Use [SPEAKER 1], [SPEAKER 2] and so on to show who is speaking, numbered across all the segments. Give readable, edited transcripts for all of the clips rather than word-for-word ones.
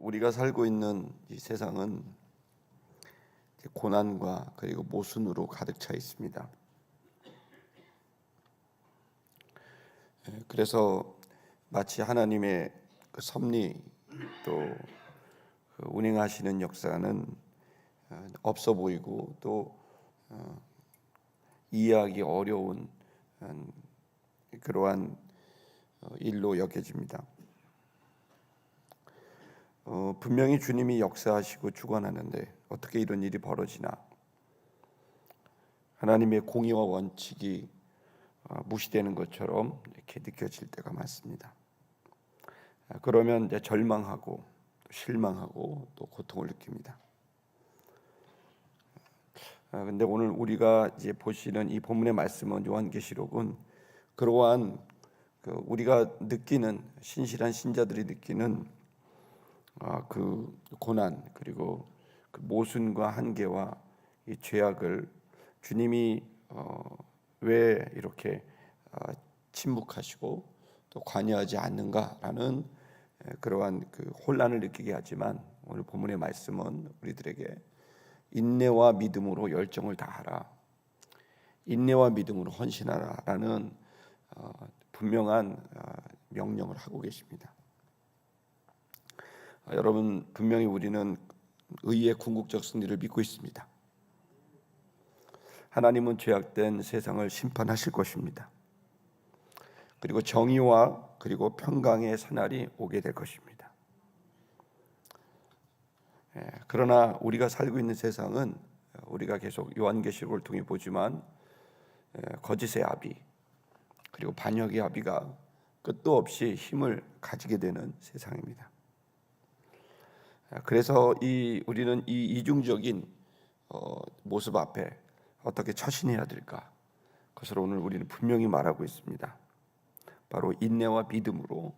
[SPEAKER 1] 우리가 살고 있는 이 세상은 고난과 그리고 모순으로 가득 차 있습니다. 그래서 마치 하나님의 그 섭리 또 그 운행하시는 역사는 없어 보이고 또 이해하기 어려운 그러한 일로 여겨집니다. 분명히 주님이 역사하시고 주관하는데 어떻게 이런 일이 벌어지나? 하나님의 공의와 원칙이 무시되는 것처럼 이렇게 느껴질 때가 많습니다. 그러면 이제 절망하고 또 실망하고 또 고통을 느낍니다. 근데 오늘 우리가 이제 보시는 이 본문의 말씀은 요한계시록은 그러한 우리가 느끼는 신실한 신자들이 느끼는 그 고난 그리고 그 모순과 한계와 이 죄악을 주님이 왜 이렇게 침묵하시고 또 관여하지 않는가라는 그러한 그 혼란을 느끼게 하지만 오늘 본문의 말씀은 우리들에게 인내와 믿음으로 열정을 다하라, 인내와 믿음으로 헌신하라라는 분명한 명령을 하고 계십니다. 여러분, 분명히 우리는 의의 궁극적 승리를 믿고 있습니다. 하나님은 죄악된 세상을 심판하실 것입니다. 그리고 정의와 그리고 평강의 새날이 오게 될 것입니다. 그러나 우리가 살고 있는 세상은 우리가 계속 요한계시록을 통해 보지만 거짓의 아비 그리고 반역의 아비가 끝도 없이 힘을 가지게 되는 세상입니다. 그래서 우리는 이 이중적인 모습 앞에 어떻게 처신해야 될까? 그것을 오늘 우리는 분명히 말하고 있습니다. 바로 인내와 믿음으로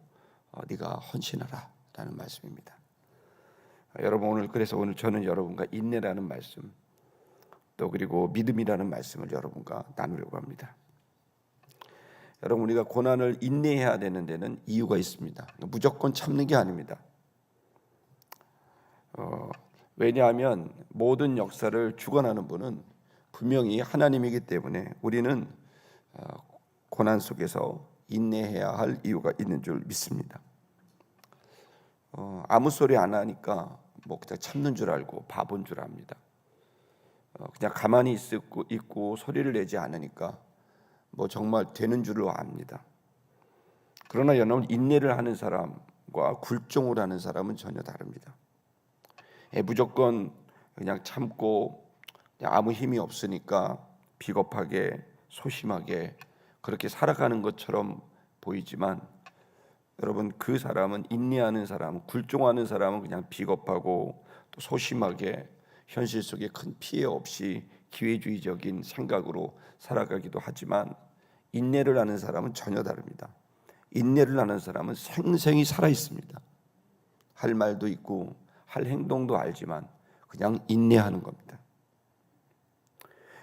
[SPEAKER 1] 네가 헌신하라라는 말씀입니다. 여러분, 오늘 저는 여러분과 인내라는 말씀 또 그리고 믿음이라는 말씀을 여러분과 나누려고 합니다. 여러분, 우리가 고난을 인내해야 되는 데는 이유가 있습니다. 무조건 참는 게 아닙니다. 왜냐하면 모든 역사를 주관하는 분은 분명히 하나님이기 때문에 우리는 고난 속에서 인내해야 할 이유가 있는 줄 믿습니다. 아무 소리 안 하니까 뭐 그냥 참는 줄 알고 바본 줄 압니다. 그냥 가만히 있고 소리를 내지 않으니까 뭐 정말 되는 줄로 압니다. 그러나 여러분, 인내를 하는 사람과 굴종을 하는 사람은 전혀 다릅니다. 무조건 그냥 참고 그냥 아무 힘이 없으니까 비겁하게 소심하게 그렇게 살아가는 것처럼 보이지만 여러분, 그 사람은 인내하는 사람, 굴종하는 사람은 그냥 비겁하고 또 소심하게 현실 속에 큰 피해 없이 기회주의적인 생각으로 살아가기도 하지만 인내를 하는 사람은 전혀 다릅니다. 인내를 하는 사람은 생생히 살아 있습니다. 할 말도 있고 할 행동도 알지만 그냥 인내하는 겁니다.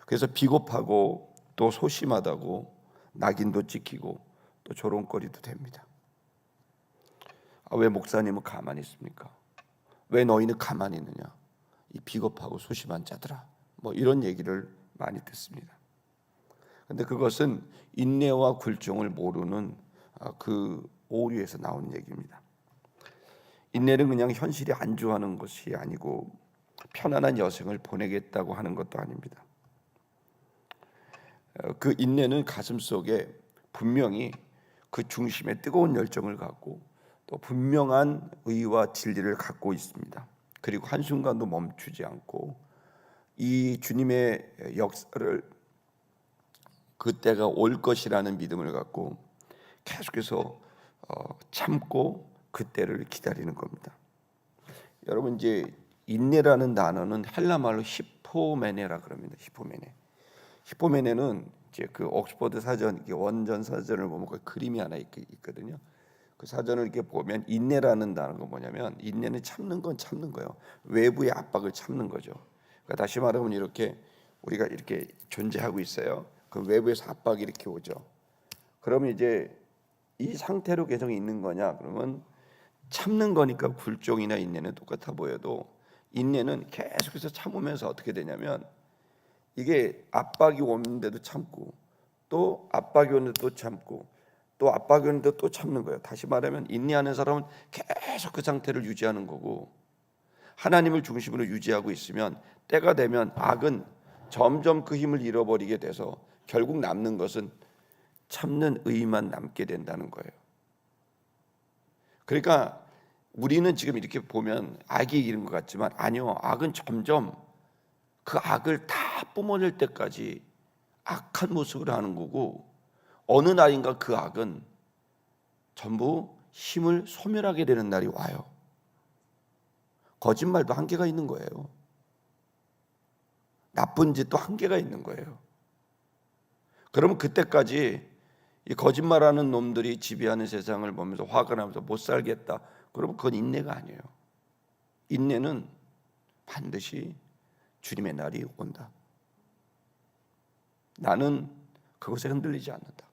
[SPEAKER 1] 그래서 비겁하고 또 소심하다고 낙인도 찍히고 또 조롱거리도 됩니다. 왜 목사님은 가만히 있습니까? 왜 너희는 가만히 있느냐? 이 비겁하고 소심한 자들아, 뭐 이런 얘기를 많이 듣습니다. 그런데 그것은 인내와 굴종을 모르는 그 오류에서 나온 얘기입니다. 인내는 그냥 현실이 안주하는 것이 아니고 편안한 여생을 보내겠다고 하는 것도 아닙니다. 그 인내는 가슴 속에 분명히 그 중심에 뜨거운 열정을 갖고 또 분명한 의와 진리를 갖고 있습니다. 그리고 한순간도 멈추지 않고 이 주님의 역사를 그때가 올 것이라는 믿음을 갖고 계속해서 참고 그때를 기다리는 겁니다. 여러분, 이제 인내라는 단어는 헬라 말로 히포메네라 그럽니다. 히포메네는 이제 그 옥스퍼드 사전 원전 사전을 보면 그 그림이 하나 있거든요. 그 사전을 이렇게 보면 인내라는 단어가 뭐냐면 인내는 참는 건 참는 거예요. 외부의 압박을 참는 거죠. 그러니까 다시 말하면 이렇게 우리가 이렇게 존재하고 있어요. 그 외부에서 압박이 이렇게 오죠. 그러면 이제 이 상태로 계속 있는 거냐? 그러면 참는 거니까 굴종이나 인내는 똑같아 보여도 인내는 계속해서 참으면서 어떻게 되냐면 이게 압박이 오는데도 참고 또 압박이 오는데 또 참고 또 압박이 오는데 또 참는 거예요. 다시 말하면 인내하는 사람은 계속 그 상태를 유지하는 거고 하나님을 중심으로 유지하고 있으면 때가 되면 악은 점점 그 힘을 잃어버리게 돼서 결국 남는 것은 참는 의만 남게 된다는 거예요. 그러니까 우리는 지금 이렇게 보면 악이 이긴 것 같지만 아니요, 악은 점점 그 악을 다 뿜어낼 때까지 악한 모습을 하는 거고 어느 날인가 그 악은 전부 힘을 소멸하게 되는 날이 와요. 거짓말도 한계가 있는 거예요. 나쁜 짓도 한계가 있는 거예요. 그러면 그때까지 이 거짓말하는 놈들이 지배하는 세상을 보면서 화가 나면서 못 살겠다. 그러면 그건 인내가 아니에요. 인내는 반드시 주님의 날이 온다. 나는 그것에 흔들리지 않는다.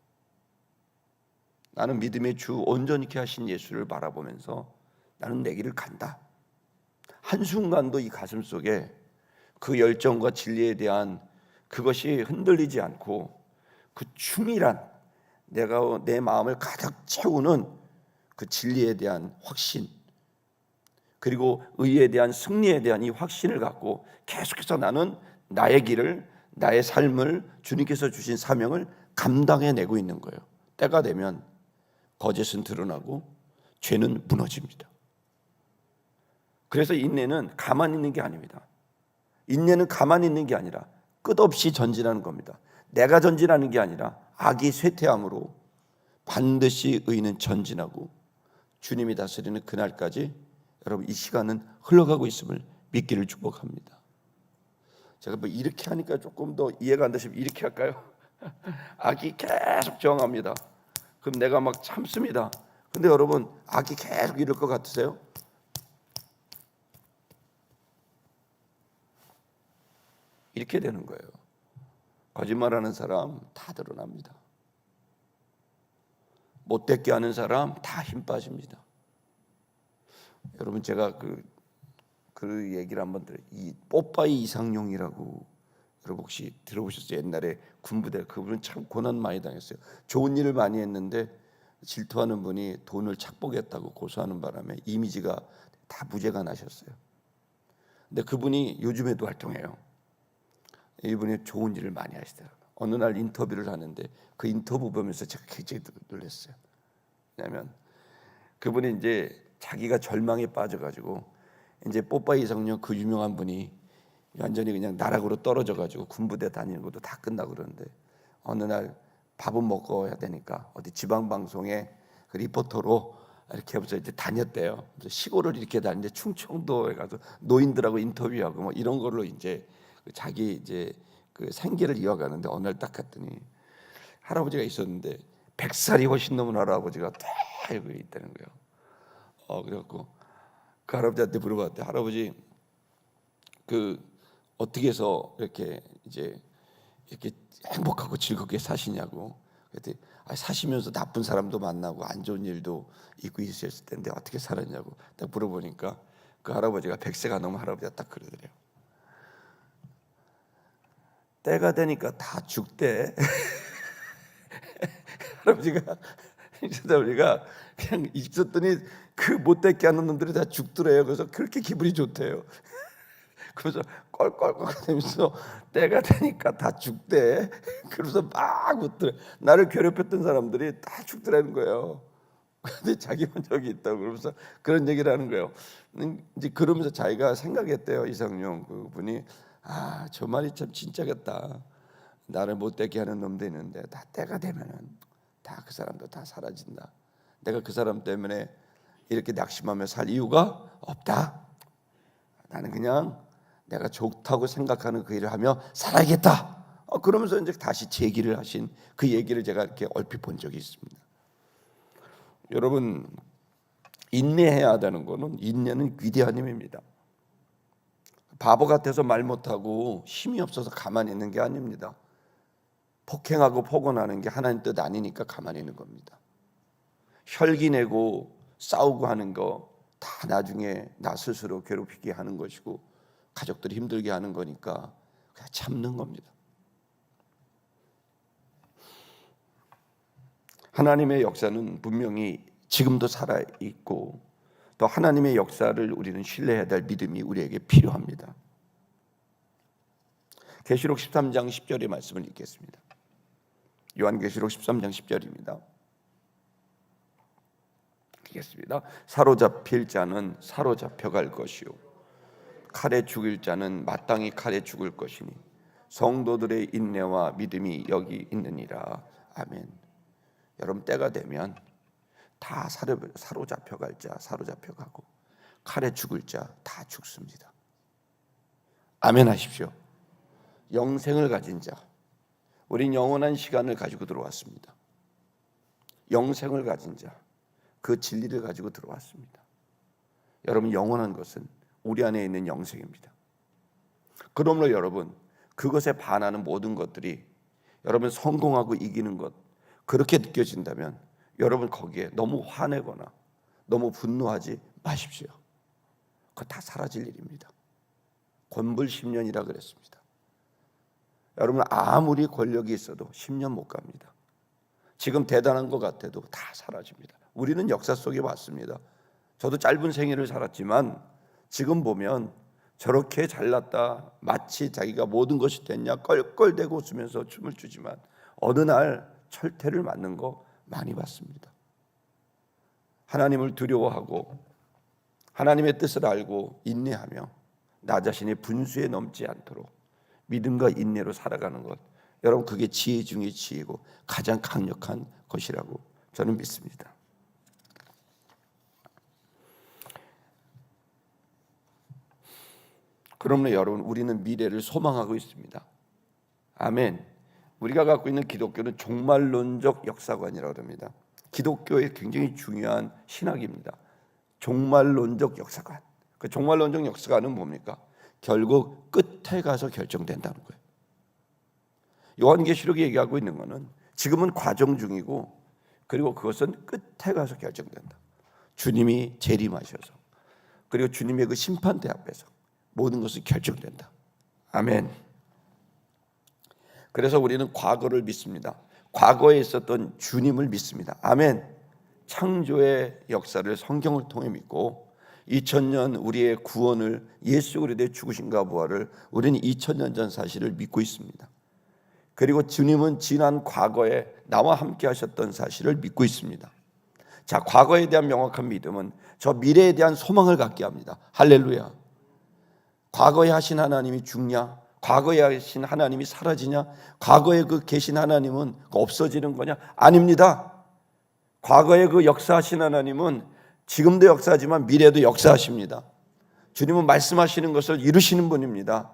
[SPEAKER 1] 나는 믿음의 주 온전케 하신 예수를 바라보면서 나는 내 길을 간다. 한순간도 이 가슴 속에 그 열정과 진리에 대한 그것이 흔들리지 않고 그 충실한 내가 내 마음을 가득 채우는 그 진리에 대한 확신 그리고 의에 대한 승리에 대한 이 확신을 갖고 계속해서 나는 나의 길을 나의 삶을 주님께서 주신 사명을 감당해내고 있는 거예요. 때가 되면 거짓은 드러나고 죄는 무너집니다. 그래서 인내는 가만히 있는 게 아닙니다. 인내는 가만히 있는 게 아니라 끝없이 전진하는 겁니다. 내가 전진하는 게 아니라 악이 쇠퇴함으로 반드시 의는 전진하고 주님이 다스리는 그날까지 여러분 이 시간은 흘러가고 있음을 믿기를 축복합니다. 제가 뭐 이렇게 하니까 조금 더 이해가 안 되시면 이렇게 할까요? 악이 계속 저항합니다. 그럼 내가 막 참습니다. 근데 여러분 악이 계속 이럴 것 같으세요? 이렇게 되는 거예요. 거짓말하는 사람 다 드러납니다. 못되게 하는 사람 다 힘 빠집니다. 여러분 제가 그 얘기를 한번 들어요. 이 뽀빠이 이상용이라고 여러분 혹시 들어보셨어요? 옛날에 군부대 그분은 참 고난 많이 당했어요. 좋은 일을 많이 했는데 질투하는 분이 돈을 착복했다고 고소하는 바람에 이미지가 다 무죄가 나셨어요. 근데 그분이 요즘에도 활동해요. 이분이 좋은 일을 많이 하시더라고요. 어느 날 인터뷰를 하는데 그 인터뷰 보면서 제가 굉장히 놀랐어요. 왜냐하면 그분이 이제 자기가 절망에 빠져가지고 이제 뽀빠이 이상용 그 유명한 분이 완전히 그냥 나락으로 떨어져가지고 군부대 다니는 것도 다 끝나고 그러는데 어느 날 밥은 먹어야 되니까 어디 지방 방송에 그 리포터로 이렇게 해서 이제 다녔대요. 그래서 시골을 이렇게 다니는데 충청도에 가서 노인들하고 인터뷰하고 뭐 이런 걸로 이제 자기 이제 그 생계를 이어가는데 어느 날 딱 갔더니 할아버지가 있었는데 100살이 훨씬 넘은 할아버지가 딱 여기 있다는 거예요. 그래갖고 그 할아버지한테 물어봤대. 할아버지 그 어떻게 해서 이렇게 이제 이렇게 행복하고 즐겁게 사시냐고. 그랬더니 사시면서 나쁜 사람도 만나고 안 좋은 일도 있고 있었을 텐데 어떻게 살았냐고 딱 물어보니까 그 할아버지가 100세가 넘은 할아버지가 딱 그러더래요. 때가 되니까 다 죽대. 할아버지가 우리가 그냥 있었더니 그 못되게 하는 놈들이 다 죽더래요. 그래서 그렇게 기분이 좋대요. 그래서 껄껄껄거리면서 때가 되니까 다 죽대. 그래서 막 웃더래. 나를 괴롭혔던 사람들이 다 죽더라는 거예요. 근데 자기만 저기 있다고 그러면서 그런 얘기를 하는 거예요. 이제 그러면서 자기가 생각했대요. 이상용 그분이 저 말이 참 진짜겠다. 나를 못되게 하는 놈도 있는데 다 때가 되면은 다 그 사람도 다 사라진다. 내가 그 사람 때문에 이렇게 낙심하며 살 이유가 없다. 나는 그냥 내가 좋다고 생각하는 그 일을 하며 살아야겠다. 그러면서 이제 다시 재기를 하신 그 얘기를 제가 이렇게 얼핏 본 적이 있습니다. 여러분 인내해야 하다는 거는 인내는 위대한 힘입니다. 바보 같아서 말 못하고 힘이 없어서 가만히 있는 게 아닙니다. 폭행하고 폭언하는 게 하나님 뜻 아니니까 가만히 있는 겁니다. 혈기 내고 싸우고 하는 거 다 나중에 나 스스로 괴롭히게 하는 것이고 가족들이 힘들게 하는 거니까 그냥 참는 겁니다. 하나님의 역사는 분명히 지금도 살아있고 또 하나님의 역사를 우리는 신뢰해야 될 믿음이 우리에게 필요합니다. 계시록 13장 10절의 말씀을 읽겠습니다. 요한계시록 13장 10절입니다. 읽겠습니다. 사로잡힐 자는 사로잡혀 갈 것이요 칼에 죽일 자는 마땅히 칼에 죽을 것이니 성도들의 인내와 믿음이 여기 있느니라. 아멘. 여러분, 때가 되면 다 사로잡혀 갈 자 사로잡혀 가고 칼에 죽을 자 다 죽습니다. 아멘 하십시오. 영생을 가진 자, 우린 영원한 시간을 가지고 들어왔습니다. 영생을 가진 자, 그 진리를 가지고 들어왔습니다. 여러분, 영원한 것은 우리 안에 있는 영생입니다. 그러므로 여러분, 그것에 반하는 모든 것들이 여러분 성공하고 이기는 것 그렇게 느껴진다면 여러분 거기에 너무 화내거나 너무 분노하지 마십시오. 그거 다 사라질 일입니다. 권불 10년이라 그랬습니다. 여러분, 아무리 권력이 있어도 10년 못 갑니다. 지금 대단한 것 같아도 다 사라집니다. 우리는 역사 속에 왔습니다. 저도 짧은 생애를 살았지만 지금 보면 저렇게 잘났다, 마치 자기가 모든 것이 됐냐 껄껄대고 웃으면서 춤을 추지만 어느 날 철퇴를 맞는 거 많이 봤습니다. 하나님을 두려워하고 하나님의 뜻을 알고 인내하며 나 자신의 분수에 넘지 않도록 믿음과 인내로 살아가는 것, 여러분 그게 지혜 중의 지혜고 가장 강력한 것이라고 저는 믿습니다. 그러므로 여러분, 우리는 미래를 소망하고 있습니다. 아멘. 우리가 갖고 있는 기독교는 종말론적 역사관이라고 합니다. 기독교의 굉장히 중요한 신학입니다. 종말론적 역사관. 그 종말론적 역사관은 뭡니까? 결국 끝에 가서 결정된다는 거예요. 요한계시록이 얘기하고 있는 것은 지금은 과정 중이고 그리고 그것은 끝에 가서 결정된다. 주님이 재림하셔서 그리고 주님의 그 심판대 앞에서 모든 것이 결정된다. 아멘. 그래서 우리는 과거를 믿습니다. 과거에 있었던 주님을 믿습니다. 아멘. 창조의 역사를 성경을 통해 믿고 2000년 우리의 구원을 예수 그리스도의 죽으심과 부활을 우리는 2000년 전 사실을 믿고 있습니다. 그리고 주님은 지난 과거에 나와 함께 하셨던 사실을 믿고 있습니다. 자, 과거에 대한 명확한 믿음은 저 미래에 대한 소망을 갖게 합니다. 할렐루야. 과거에 하신 하나님이 죽냐? 과거에 하신 하나님이 사라지냐? 과거에 그 계신 하나님은 없어지는 거냐? 아닙니다. 과거에 그 역사하신 하나님은 지금도 역사하지만 미래도 역사하십니다. 주님은 말씀하시는 것을 이루시는 분입니다.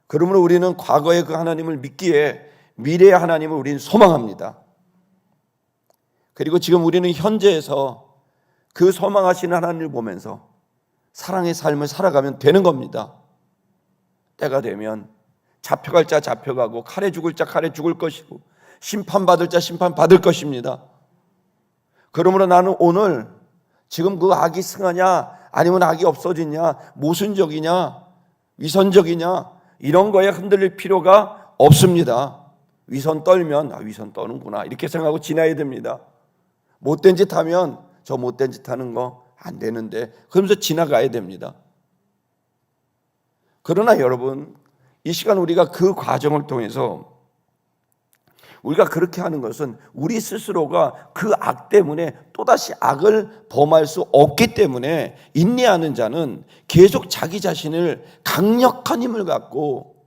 [SPEAKER 1] 그러므로 우리는 과거의 그 하나님을 믿기에 미래의 하나님을 우리는 소망합니다. 그리고 지금 우리는 현재에서 그 소망하시는 하나님을 보면서 사랑의 삶을 살아가면 되는 겁니다. 때가 되면 잡혀갈 자 잡혀가고 칼에 죽을 자 칼에 죽을 것이고 심판받을 자 심판받을 것입니다. 그러므로 나는 오늘 지금 그 악이 승하냐 아니면 악이 없어지냐 모순적이냐 위선적이냐 이런 거에 흔들릴 필요가 없습니다. 위선 떨면 위선 떠는구나 이렇게 생각하고 지나야 됩니다. 못된 짓 하면 저 못된 짓 하는 거 안 되는데 그러면서 지나가야 됩니다. 그러나 여러분, 이 시간 우리가 그 과정을 통해서 우리가 그렇게 하는 것은 우리 스스로가 그 악 때문에 또다시 악을 범할 수 없기 때문에 인내하는 자는 계속 자기 자신을 강력한 힘을 갖고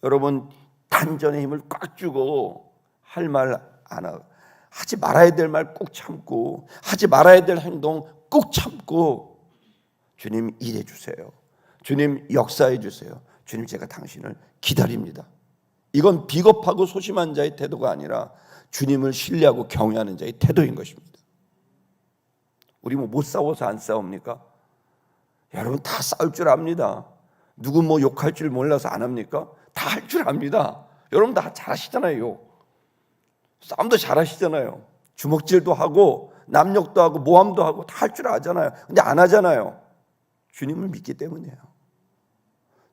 [SPEAKER 1] 여러분 단전의 힘을 꽉 주고 할 말 안 하고 하지 말아야 될 말 꾹 참고 하지 말아야 될 행동 꾹 참고 주님 일해 주세요. 주님 역사해 주세요. 주님 제가 당신을 기다립니다. 이건 비겁하고 소심한 자의 태도가 아니라 주님을 신뢰하고 경외하는 자의 태도인 것입니다. 우리 못 싸워서 안 싸웁니까? 여러분 다 싸울 줄 압니다. 누구 욕할 줄 몰라서 안 합니까? 다 할 줄 압니다. 여러분 다 잘하시잖아요. 싸움도 잘하시잖아요. 주먹질도 하고 남욕도 하고 모함도 하고 다 할 줄 아잖아요. 근데 안 하잖아요. 주님을 믿기 때문이에요.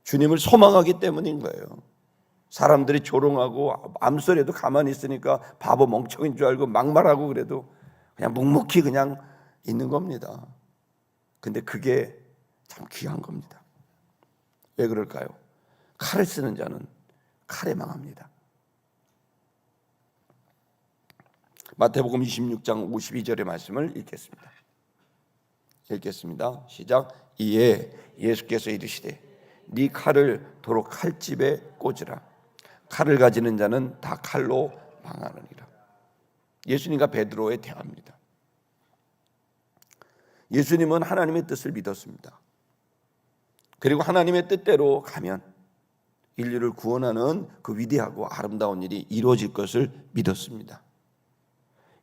[SPEAKER 1] 주님을 소망하기 때문인 거예요. 사람들이 조롱하고 암소리에도 가만히 있으니까 바보 멍청인 줄 알고 막말하고 그래도 그냥 묵묵히 그냥 있는 겁니다. 근데 그게 참 귀한 겁니다. 왜 그럴까요? 칼을 쓰는 자는 칼에 망합니다. 마태복음 26장 52절의 말씀을 읽겠습니다. 시작. 이에 예수께서 이르시되 네 칼을 도로 칼집에 꽂으라. 칼을 가지는 자는 다 칼로 망하느니라. 예수님과 베드로의 대화입니다. 예수님은 하나님의 뜻을 믿었습니다. 그리고 하나님의 뜻대로 가면 인류를 구원하는 그 위대하고 아름다운 일이 이루어질 것을 믿었습니다.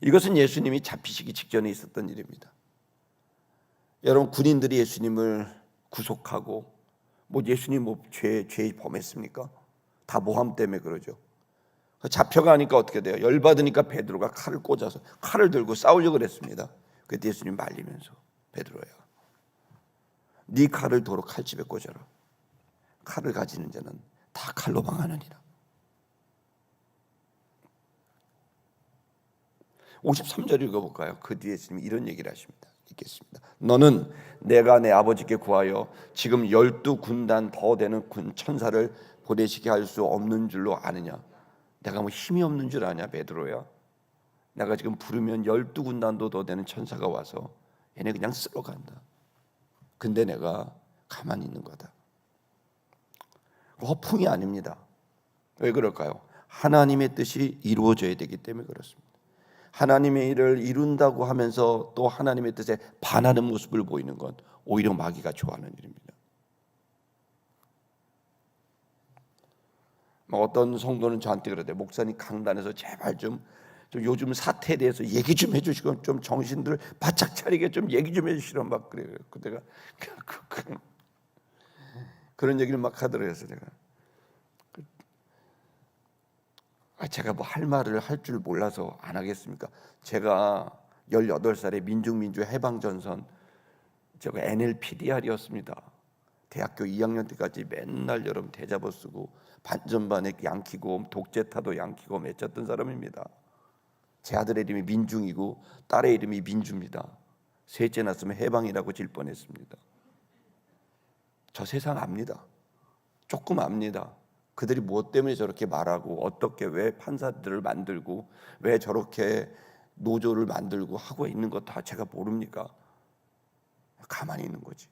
[SPEAKER 1] 이것은 예수님이 잡히시기 직전에 있었던 일입니다. 여러분, 군인들이 예수님을 구속하고 예수님 죄 범했습니까? 다 모함 때문에 그러죠. 잡혀가니까 어떻게 돼요? 열받으니까 베드로가 칼을 꽂아서 칼을 들고 싸우려고 그랬습니다. 그때 예수님 말리면서 베드로야, 네 칼을 도로 칼집에 꽂아라. 칼을 가지는 자는 다 칼로 망하느니라. 53절 읽어볼까요? 그 뒤에 예수님이 이런 얘기를 하십니다. 읽겠습니다. 너는 내가 내 아버지께 구하여 지금 12군단 더 되는 군 천사를 보내시게 할 수 없는 줄로 아느냐? 내가 힘이 없는 줄 아냐, 베드로야? 내가 지금 부르면 12군단도 더 되는 천사가 와서 얘네 그냥 쓸어간다. 근데 내가 가만히 있는 거다. 허풍이 아닙니다. 왜 그럴까요? 하나님의 뜻이 이루어져야 되기 때문에 그렇습니다. 하나님의 일을 이룬다고 하면서 또 하나님의 뜻에 반하는 모습을 보이는 건 오히려 마귀가 좋아하는 일입니다. 어떤 성도는 저한테 그러대. 목사님 강단에서 제발 좀 요즘 사태에 대해서 얘기 좀 해주시고 좀 정신들 바짝 차리게 좀 얘기 좀 해주시라 막 그래요. 내가 그런 얘기를 막 하더라고요. 제가 할 말을 할 줄 몰라서 안 하겠습니까? 제가 18살에 민중민주 해방전선 제가 NLPDR이었습니다. 대학교 2학년 때까지 맨날 여러분 대잡어 쓰고 반전반에 양키고 독재타도 양키고 맺혔던 사람입니다. 제 아들의 이름이 민중이고 딸의 이름이 민주입니다. 셋째 낳았으면 해방이라고 질 뻔했습니다. 저 세상 압니다. 조금 압니다. 그들이 무엇 때문에 저렇게 말하고 어떻게 왜 판사들을 만들고 왜 저렇게 노조를 만들고 하고 있는 것 다 제가 모릅니까? 가만히 있는 거지.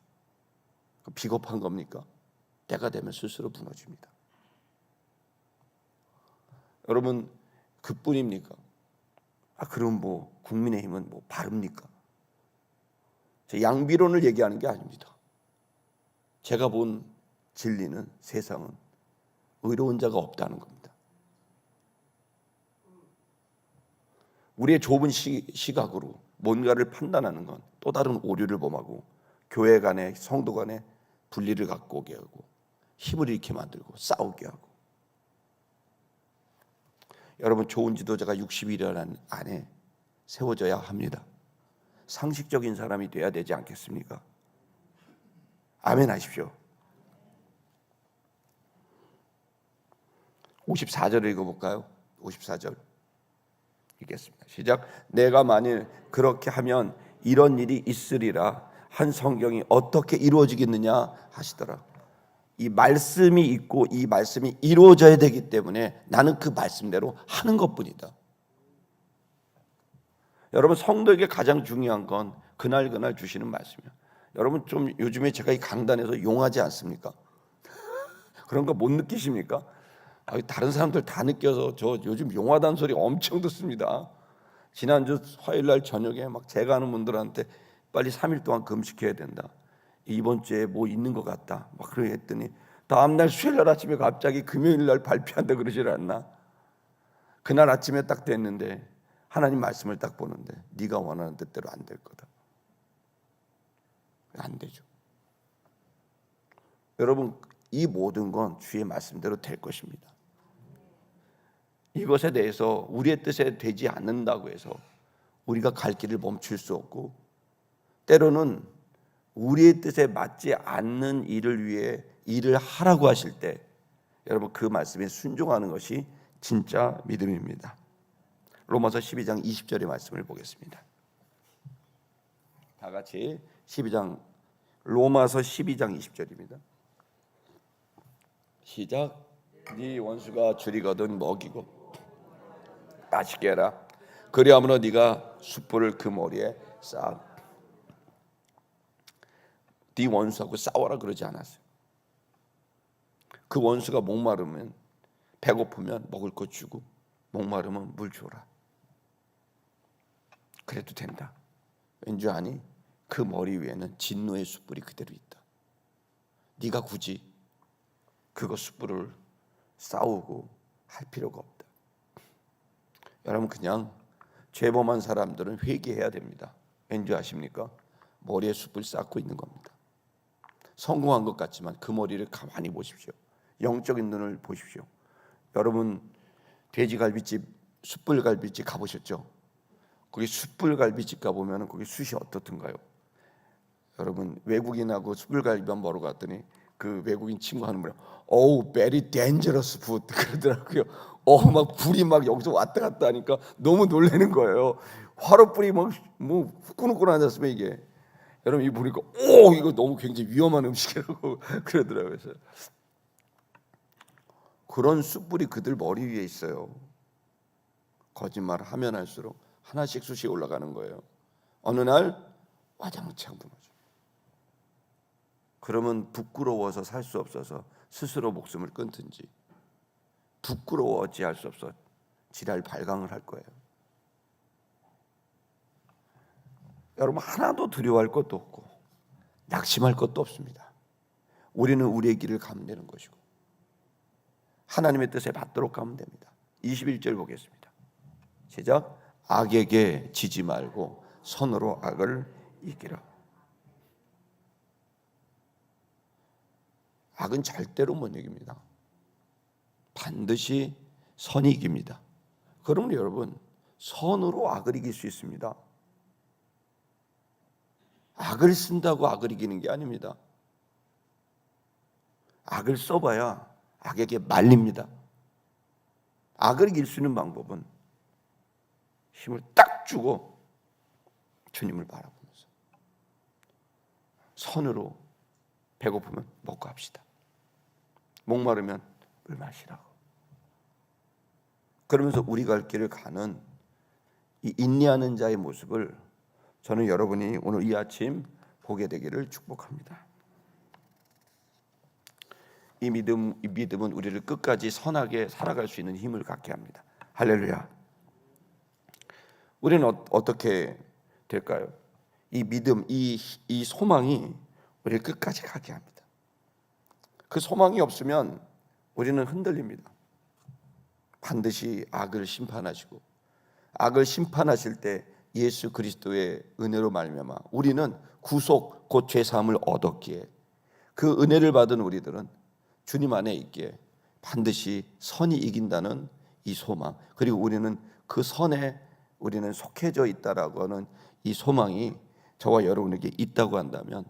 [SPEAKER 1] 비겁한 겁니까? 때가 되면 스스로 무너집니다. 여러분, 그뿐입니까? 그럼 국민의힘은 바릅니까? 양비론을 얘기하는 게 아닙니다. 제가 본 진리는 세상은 의로운 자가 없다는 겁니다. 우리의 좁은 시각으로 뭔가를 판단하는 건 또 다른 오류를 범하고 교회 간에 성도 간에 분리를 갖고 오게 하고 힘을 잃게 만들고 싸우게 하고. 여러분, 좋은 지도자가 60일 안에 세워져야 합니다. 상식적인 사람이 돼야 되지 않겠습니까? 아멘 하십시오. 54절을 읽어볼까요? 54절 읽겠습니다. 시작. 내가 만일 그렇게 하면 이런 일이 있으리라 한 성경이 어떻게 이루어지겠느냐 하시더라. 이 말씀이 있고 이 말씀이 이루어져야 되기 때문에 나는 그 말씀대로 하는 것뿐이다. 여러분, 성도에게 가장 중요한 건 그날 주시는 말씀이에요. 여러분, 좀 요즘에 제가 이 강단에서 용하지 않습니까? 그런 거 못 느끼십니까? 다른 사람들 다 느껴서 저 요즘 용하다는 소리 엄청 듣습니다. 지난주 화요일날 저녁에 막 제가 아는 분들한테 빨리 3일 동안 금식해야 된다. 이번 주에 있는 것 같다. 막 그러게 했더니 다음날 수요일날 아침에 갑자기 금요일날 발표한다 그러질 않나? 그날 아침에 딱 됐는데 하나님 말씀을 딱 보는데 네가 원하는 뜻대로 안 될 거다. 안 되죠. 여러분, 이 모든 건 주의 말씀대로 될 것입니다. 이것에 대해서 우리의 뜻에 되지 않는다고 해서 우리가 갈 길을 멈출 수 없고, 때로는 우리의 뜻에 맞지 않는 일을 위해 일을 하라고 하실 때 여러분 그 말씀에 순종하는 것이 진짜 믿음입니다. 로마서 12장 20절의 말씀을 보겠습니다. 다 같이 12장 로마서 12장 20절입니다. 시작. 네 원수가 줄이거든 먹이고 맛있게 해라. 그리하므로 네가 숯불을 그 머리에 쌓아. 네 원수하고 싸워라 그러지 않았어요. 그 원수가 목마르면, 배고프면 먹을 것 주고, 목마르면 물 줘라. 그래도 된다. 왠지 아니? 그 머리 위에는 진노의 숯불이 그대로 있다. 네가 굳이 그거 숯불을 싸우고 할 필요가 없다. 여러분, 그냥 죄범한 사람들은 회개해야 됩니다. 왠지 아십니까? 머리에 숯불 쌓고 있는 겁니다. 성공한 것 같지만 그 머리를 가만히 보십시오. 영적인 눈을 보십시오. 여러분, 돼지갈비집, 숯불갈비집 가보셨죠? 거기 숯불갈비집 가보면 거기 숯이 어떻던가요? 여러분, 외국인하고 숯불갈비만 먹으러 갔더니 그 외국인 친구 하는 말이에요. 어우, very dangerous food 그러더라고요. 막 불이 막 여기서 왔다 갔다 하니까 너무 놀라는 거예요. 화로불이 뭐 후끈후끈 앉았으면 이게. 여러분, 이 보니까 이거 너무 굉장히 위험한 음식이라고 그러더라고요. 그래서 그런 숯불이 그들 머리 위에 있어요. 거짓말 하면 할수록 하나씩 숯이 올라가는 거예요. 어느 날 와장창 무너져. 그러면 부끄러워서 살 수 없어서 스스로 목숨을 끊든지, 부끄러워 어찌할 수 없어 지랄 발광을 할 거예요. 여러분, 하나도 두려워할 것도 없고 낙심할 것도 없습니다. 우리는 우리의 길을 가면 되는 것이고 하나님의 뜻에 받도록 가면 됩니다. 21절 보겠습니다. 시작. 악에게 지지 말고 선으로 악을 이기라. 악은 절대로 못 이깁니다. 반드시 선이 이깁니다. 그러면 여러분, 선으로 악을 이길 수 있습니다. 악을 쓴다고 악을 이기는 게 아닙니다. 악을 써봐야 악에게 말립니다. 악을 이길 수 있는 방법은 힘을 딱 주고 주님을 바라보면서 선으로, 배고프면 먹고 합시다. 목마르면 물 마시라고. 그러면서 우리 갈 길을 가는 이 인내하는 자의 모습을 저는 여러분이 오늘 이 아침 보게 되기를 축복합니다. 이 믿음은 우리를 끝까지 선하게 살아갈 수 있는 힘을 갖게 합니다. 할렐루야. 우리는 어떻게 될까요? 이 믿음, 이 소망이 우리를 끝까지 가게 합니다. 그 소망이 없으면 우리는 흔들립니다. 반드시 악을 심판하시고, 악을 심판하실 때 예수 그리스도의 은혜로 말미암아 우리는 구속 곧 죄사함을 얻었기에, 그 은혜를 받은 우리들은 주님 안에 있기에 반드시 선이 이긴다는 이 소망, 그리고 우리는 그 선에 우리는 속해져 있다라고 하는 이 소망이 저와 여러분에게 있다고 한다면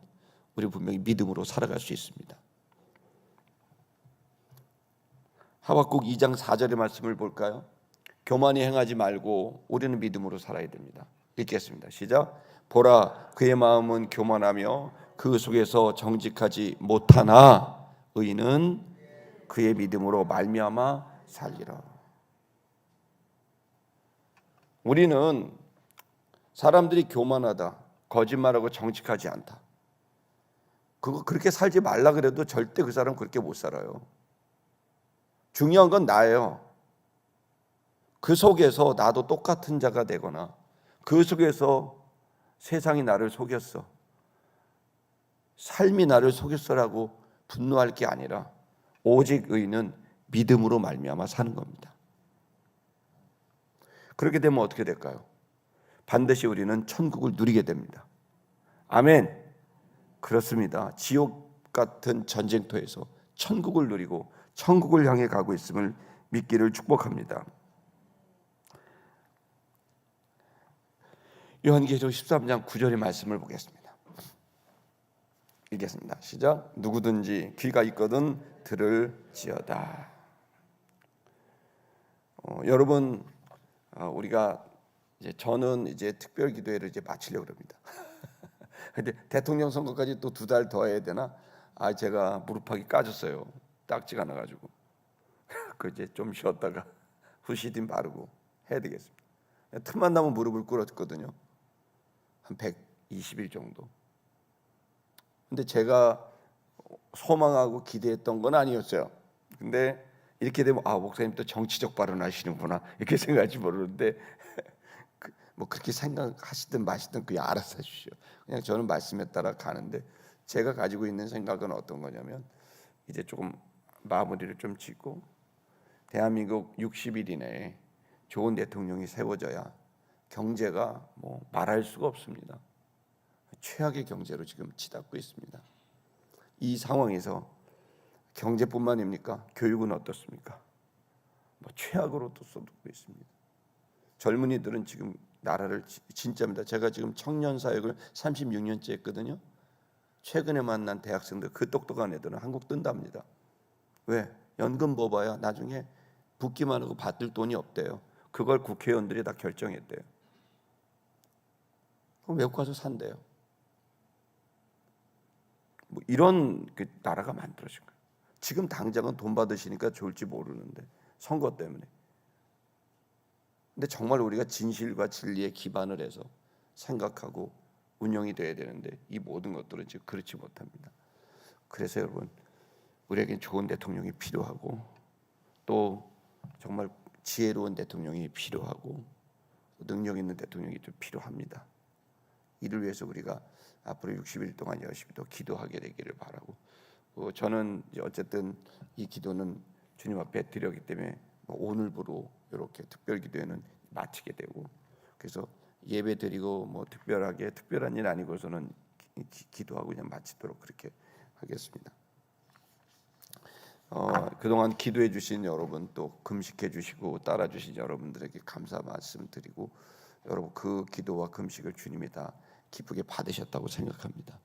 [SPEAKER 1] 우리 분명히 믿음으로 살아갈 수 있습니다. 하박국 2장 4절의 말씀을 볼까요? 교만히 행하지 말고 우리는 믿음으로 살아야 됩니다. 읽겠습니다. 시작. 보라, 그의 마음은 교만하며 그 속에서 정직하지 못하나 의인은 그의 믿음으로 말미암아 살리라. 우리는 사람들이 교만하다, 거짓말하고 정직하지 않다, 그렇게 살지 말라 그래도 절대 그 사람 그렇게 못 살아요. 중요한 건 나예요. 그 속에서 나도 똑같은 자가 되거나, 그 속에서 세상이 나를 속였어, 삶이 나를 속였어라고 분노할 게 아니라 오직 의인은 믿음으로 말미암아 사는 겁니다. 그렇게 되면 어떻게 될까요? 반드시 우리는 천국을 누리게 됩니다. 아멘. 그렇습니다. 지옥 같은 전쟁터에서 천국을 누리고 천국을 향해 가고 있음을 믿기를 축복합니다. 요한계시록 13장 9절의 말씀을 보겠습니다. 읽겠습니다. 시작. 누구든지 귀가 있거든 들을지어다. 여러분, 우리가 저는 이제 특별 기도회를 이제 마치려고 합니다. 근데 대통령 선거까지 또 2달 더 해야 되나? 제가 무릎팍이 까졌어요. 딱지가 나가지고. 그 이제 좀 쉬었다가 후시딘 바르고 해야 되겠습니다. 틈만 나면 무릎을 꿇었거든요. 한 120일 정도. 근데 제가 소망하고 기대했던 건 아니었어요. 근데 이렇게 되면 목사님 또 정치적 발언하시는구나 이렇게 생각할지 모르는데 뭐 그렇게 생각하시든 마시든 그냥 알아서 해주시오. 그냥 저는 말씀에 따라 가는데 제가 가지고 있는 생각은 어떤 거냐면 이제 조금 마무리를 좀 짓고 대한민국 60일 이내에 좋은 대통령이 세워져야 경제가 뭐 말할 수가 없습니다. 최악의 경제로 지금 치닫고 있습니다. 이 상황에서 경제뿐만입니까? 교육은 어떻습니까? 뭐 최악으로 또 쏟고 있습니다. 젊은이들은 지금 나라를 진짜입니다. 제가 지금 청년 사역을 36년째 했거든요. 최근에 만난 대학생들 그 똑똑한 애들은 한국 뜬답니다. 왜? 연금 뽑아야 나중에 붓기만 하고 받을 돈이 없대요. 그걸 국회의원들이 다 결정했대요. 그럼 외국 가서 산대요. 뭐 이런 그 나라가 만들어진 거예요. 지금 당장은 돈 받으시니까 좋을지 모르는데 선거 때문에. 근데 정말 우리가 진실과 진리에 기반을 해서 생각하고 운영이 돼야 되는데 이 모든 것들은 지금 그렇지 못합니다. 그래서 여러분, 우리에겐 좋은 대통령이 필요하고 또 정말 지혜로운 대통령이 필요하고 능력 있는 대통령이 좀 필요합니다. 이를 위해서 우리가 앞으로 60일 동안 열심히 또 기도하게 되기를 바라고, 저는 어쨌든 이 기도는 주님 앞에 드렸기 때문에 오늘부로 이렇게 특별 기도회는 마치게 되고, 그래서 예배 드리고 뭐 특별한 일 아니고서는 기도하고 그냥 마치도록 그렇게 하겠습니다. 그동안 기도해 주신 여러분, 또 금식해 주시고 따라 주신 여러분들에게 감사 말씀 드리고, 여러분 그 기도와 금식을 주님이 다 기쁘게 받으셨다고 생각합니다.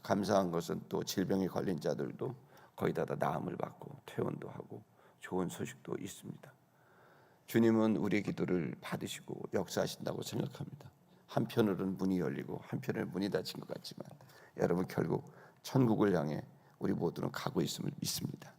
[SPEAKER 1] 감사한 것은 또 질병에 걸린 자들도 거의 다 나음을 받고 퇴원도 하고 좋은 소식도 있습니다. 주님은 우리의 기도를 받으시고 역사하신다고 생각합니다. 한편으로는 문이 열리고 한편으로는 문이 닫힌 것 같지만 여러분 결국 천국을 향해 우리 모두는 가고 있음을 믿습니다.